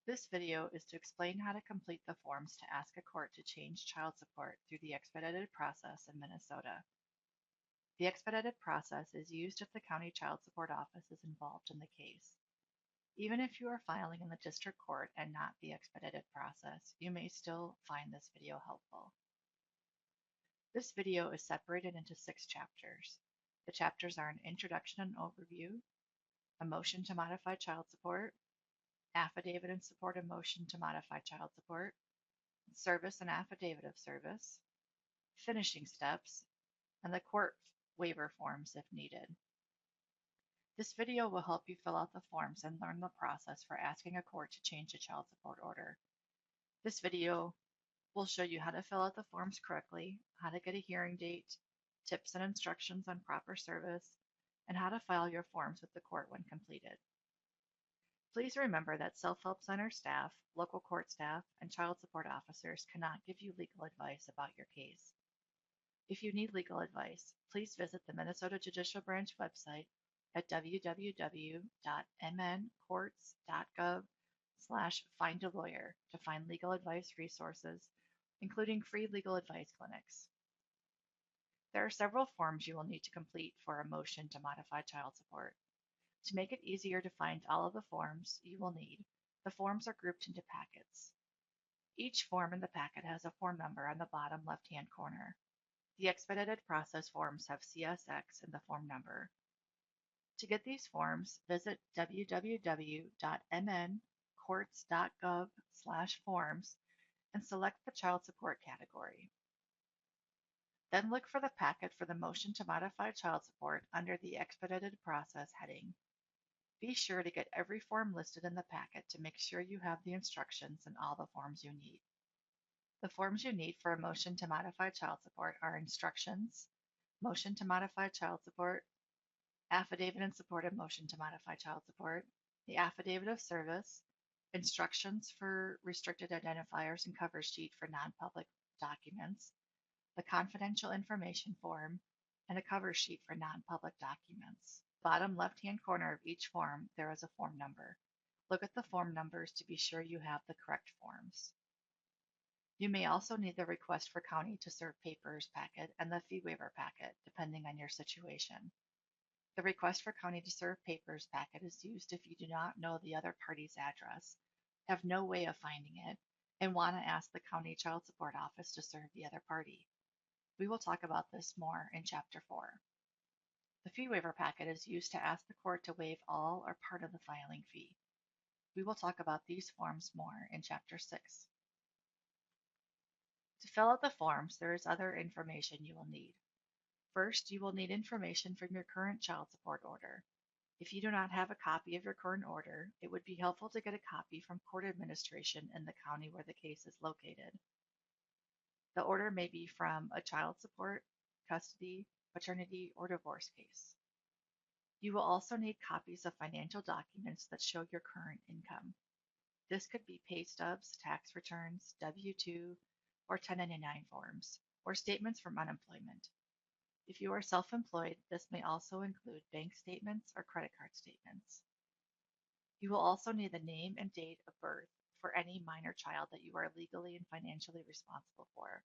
This video is to explain how to complete the forms to ask a court to change child support through the expedited process in Minnesota. The expedited process is used if the county child support office is involved in the case. Even if you are filing in the district court and not the expedited process, you may still find this video helpful. This video is separated into 6 chapters. The chapters are an introduction and overview, a motion to modify child support, affidavit in support of motion to modify child support, service and affidavit of service, finishing steps, and the court waiver forms if needed. This video will help you fill out the forms and learn the process for asking a court to change a child support order. This video will show you how to fill out the forms correctly, how to get a hearing date, tips and instructions on proper service, and how to file your forms with the court when completed. Please remember that Self-Help Center staff, local court staff, and child support officers cannot give you legal advice about your case. If you need legal advice, please visit the Minnesota Judicial Branch website at www.mncourts.gov/findalawyer to find legal advice resources, including free legal advice clinics. There are several forms you will need to complete for a motion to modify child support. To make it easier to find all of the forms you will need, the forms are grouped into packets. Each form in the packet has a form number on the bottom left-hand corner. The expedited process forms have CSX in the form number. To get these forms, visit www.mncourts.gov/forms and select the child support category. Then look for the packet for the motion to modify child support under the expedited process heading. Be sure to get every form listed in the packet to make sure you have the instructions and all the forms you need. The forms you need for a motion to modify child support are instructions, motion to modify child support, affidavit in support of motion to modify child support, the affidavit of service, instructions for restricted identifiers and cover sheet for non-public documents, the confidential information form, and a cover sheet for non-public documents. Bottom left-hand corner of each form, there is a form number. Look at the form numbers to be sure you have the correct forms. You may also need the request for county to serve papers packet and the fee waiver packet, depending on your situation. The request for county to serve papers packet is used if you do not know the other party's address, have no way of finding it, and want to ask the county child support office to serve the other party. We will talk about this more in Chapter 4. The fee waiver packet is used to ask the court to waive all or part of the filing fee. We will talk about these forms more in Chapter 6. To fill out the forms, there is other information you will need. First, you will need information from your current child support order. If you do not have a copy of your current order, it would be helpful to get a copy from court administration in the county where the case is located. The order may be from a child support, custody, paternity, or divorce case. You will also need copies of financial documents that show your current income. This could be pay stubs, tax returns, W-2, or 1099 forms, or statements from unemployment. If you are self-employed, this may also include bank statements or credit card statements. You will also need the name and date of birth for any minor child that you are legally and financially responsible for.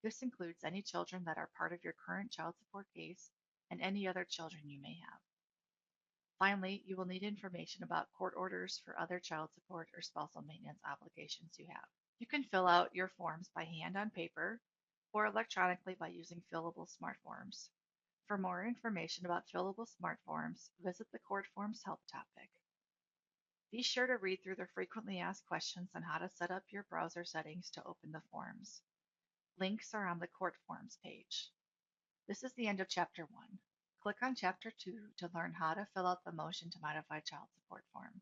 This includes any children that are part of your current child support case and any other children you may have. Finally, you will need information about court orders for other child support or spousal maintenance obligations you have. You can fill out your forms by hand on paper or electronically by using fillable smart forms. For more information about fillable smart forms, visit the Court Forms Help topic. Be sure to read through the frequently asked questions on how to set up your browser settings to open the forms. Links are on the Court Forms page. This is the end of Chapter 1. Click on Chapter 2 to learn how to fill out the motion to modify child support form.